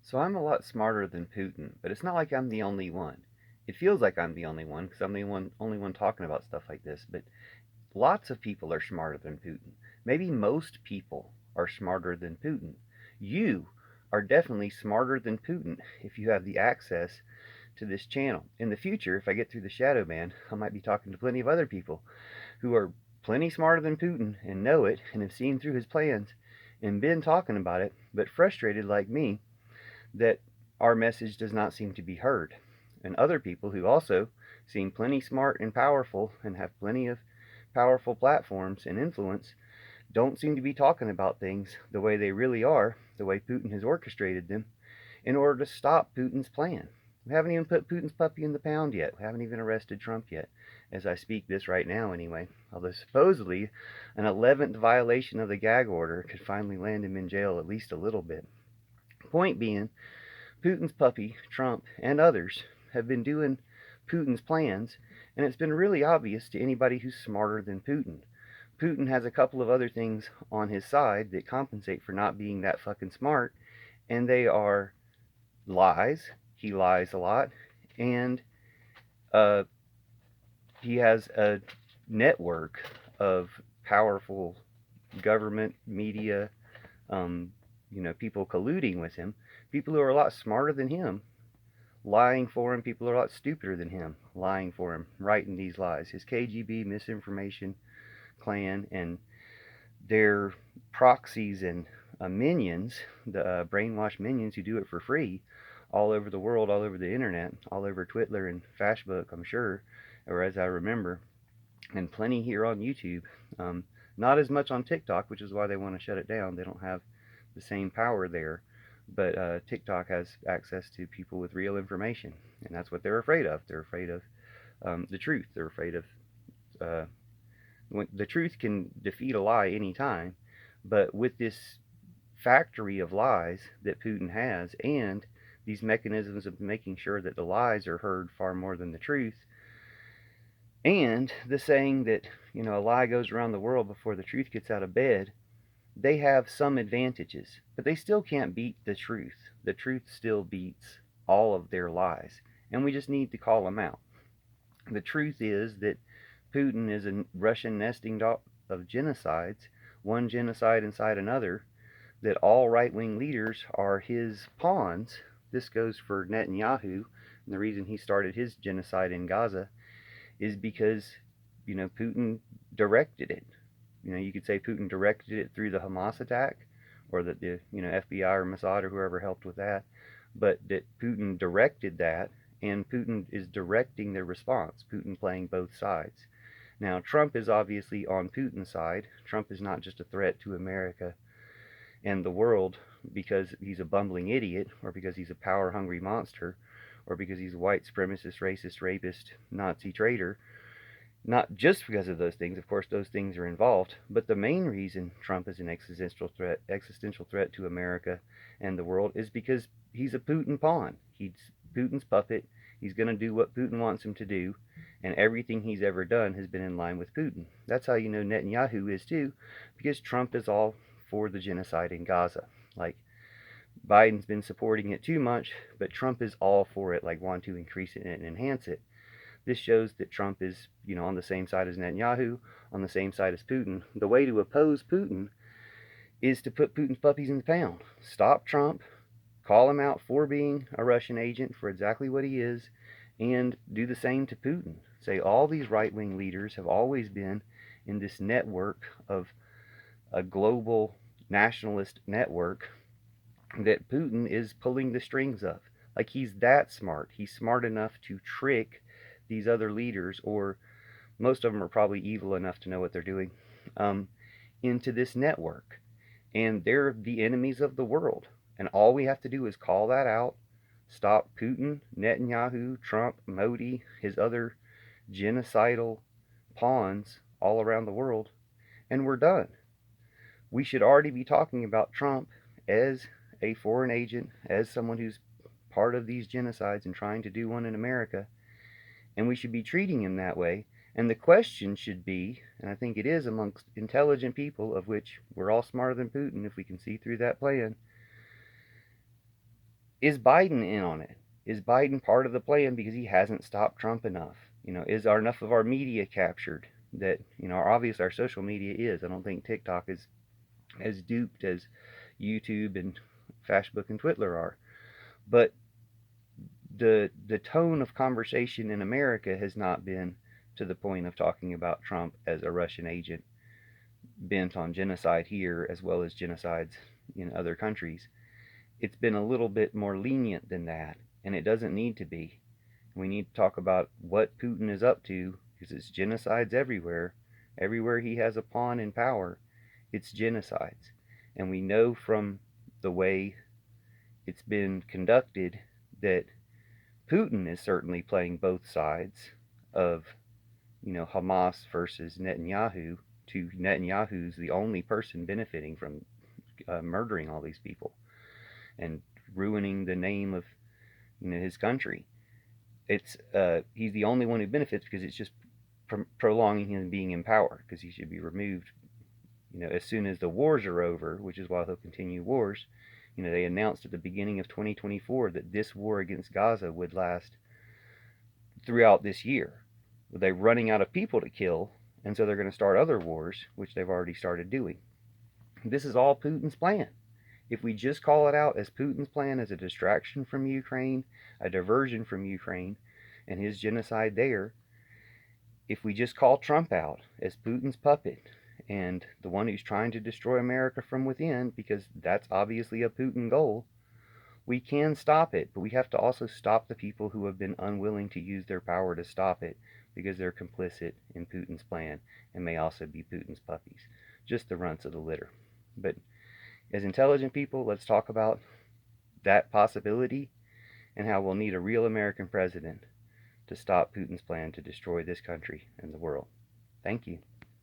So I'm a lot smarter than Putin, but it's not like I'm the only one. It feels like I'm the only one because I'm the only one talking about stuff like this, but lots of people are smarter than Putin. Maybe most people are smarter than Putin. You are definitely smarter than Putin if you have the access to this channel. In the future, if I get through the shadow ban, I might be talking to plenty of other people who are plenty smarter than Putin and know it and have seen through his plans and been talking about it, but frustrated like me that our message does not seem to be heard. And other people who also seem plenty smart and powerful and have plenty of powerful platforms and influence don't seem to be talking about things the way they really are, the way Putin has orchestrated them, in order to stop Putin's plan. We haven't even put Putin's puppy in the pound yet. We haven't even arrested Trump yet, as I speak this right now, anyway. Although supposedly an 11th violation of the gag order could finally land him in jail at least a little bit. Point being, Putin's puppy, Trump, and others have been doing Putin's plans, and it's been really obvious to anybody who's smarter than Putin. Putin has a couple of other things on his side that compensate for not being that fucking smart, and they are lies. He lies a lot, and uh, he has a network of powerful government, media, um, people colluding with him, people who are a lot smarter than him, lying for him, people who are a lot stupider than him, lying for him, writing these lies. His KGB misinformation clan and their proxies and minions, the brainwashed minions who do it for free all over the world, all over the internet, all over Twitter and Facebook, I'm sure, or as I remember, and plenty here on YouTube. Not as much on TikTok, which is why they want to shut it down. They don't have the same power there. But TikTok has access to people with real information, and that's what they're afraid of. They're afraid of the truth. They're afraid of uh, the truth can defeat a lie anytime, but with this factory of lies that Putin has and these mechanisms of making sure that the lies are heard far more than the truth, and the saying that, a lie goes around the world before the truth gets out of bed, they have some advantages, but they still can't beat the truth. The truth still beats all of their lies, and we just need to call them out. The truth is that Putin is a Russian nesting doll of genocides, one genocide inside another, that all right wing leaders are his pawns. This goes for Netanyahu, and the reason he started his genocide in Gaza is because, Putin directed it. You could say Putin directed it through the Hamas attack, or that the FBI or Mossad or whoever helped with that, but that Putin directed that, and Putin is directing the response. Putin playing both sides. Now, Trump is obviously on Putin's side. Trump is not just a threat to America and the world because he's a bumbling idiot, or because he's a power hungry monster, or because he's a white supremacist, racist, rapist, Nazi traitor. Not just because of those things, of course, those things are involved, but the main reason Trump is an existential threat to America and the world is because he's a Putin pawn. He's Putin's puppet. He's going to do what Putin wants him to do, and everything he's ever done has been in line with Putin. That's how you know Netanyahu is too, because Trump is all for the genocide in Gaza. Like, Biden's been supporting it too much, but Trump is all for it, like want to increase it and enhance it. This shows that Trump is, on the same side as Netanyahu, on the same side as Putin. The way to oppose Putin is to put Putin's puppies in the pound. Stop Trump, call him out for being a Russian agent for exactly what he is, and do the same to Putin. Say all these right wing leaders have always been in this network of a global nationalist network that Putin is pulling the strings of. Like, he's that smart. He's smart enough to trick these other leaders, or most of them are probably evil enough to know what they're doing, um, into this network. And they're the enemies of the world. And all we have to do is call that out, stop Putin, Netanyahu, Trump, Modi, his other genocidal pawns all around the world, and we're done. We should already be talking about Trump as a foreign agent, as someone who's part of these genocides and trying to do one in America, and we should be treating him that way. And the question should be, and I think it is amongst intelligent people, of which we're all smarter than Putin if we can see through that plan, Is Biden in on it? Is Biden part of the plan because he hasn't stopped Trump enough? Is our enough of our media captured that, obviously our social media is. I don't think TikTok is as duped as YouTube and Facebook and Twitter are. But the tone of conversation in America has not been to the point of talking about Trump as a Russian agent bent on genocide here as well as genocides in other countries. It's been a little bit more lenient than that, and it doesn't need to be. We need to talk about what Putin is up to because it's genocides everywhere. Everywhere he has a pawn in power, it's genocides. And we know from the way it's been conducted that Putin is certainly playing both sides of, Hamas versus Netanyahu. To Netanyahu's the only person benefiting from murdering all these people and ruining the name of his country. It's he's the only one who benefits because it's just prolonging him being in power because he should be removed. As soon as the wars are over, which is why he'll continue wars. They announced at the beginning of 2024 that this war against Gaza would last throughout this year. They're running out of people to kill, and so they're going to start other wars, which they've already started doing. This is all Putin's plan. If we just call it out as Putin's plan as a distraction from Ukraine, a diversion from Ukraine, and his genocide there, if we just call Trump out as Putin's puppet and the one who's trying to destroy America from within, because that's obviously a Putin goal, we can stop it, but we have to also stop the people who have been unwilling to use their power to stop it because they're complicit in Putin's plan and may also be Putin's puppies. Just the runts of the litter. But as intelligent people, let's talk about that possibility and how we'll need a real American president to stop Putin's plan to destroy this country and the world. Thank you.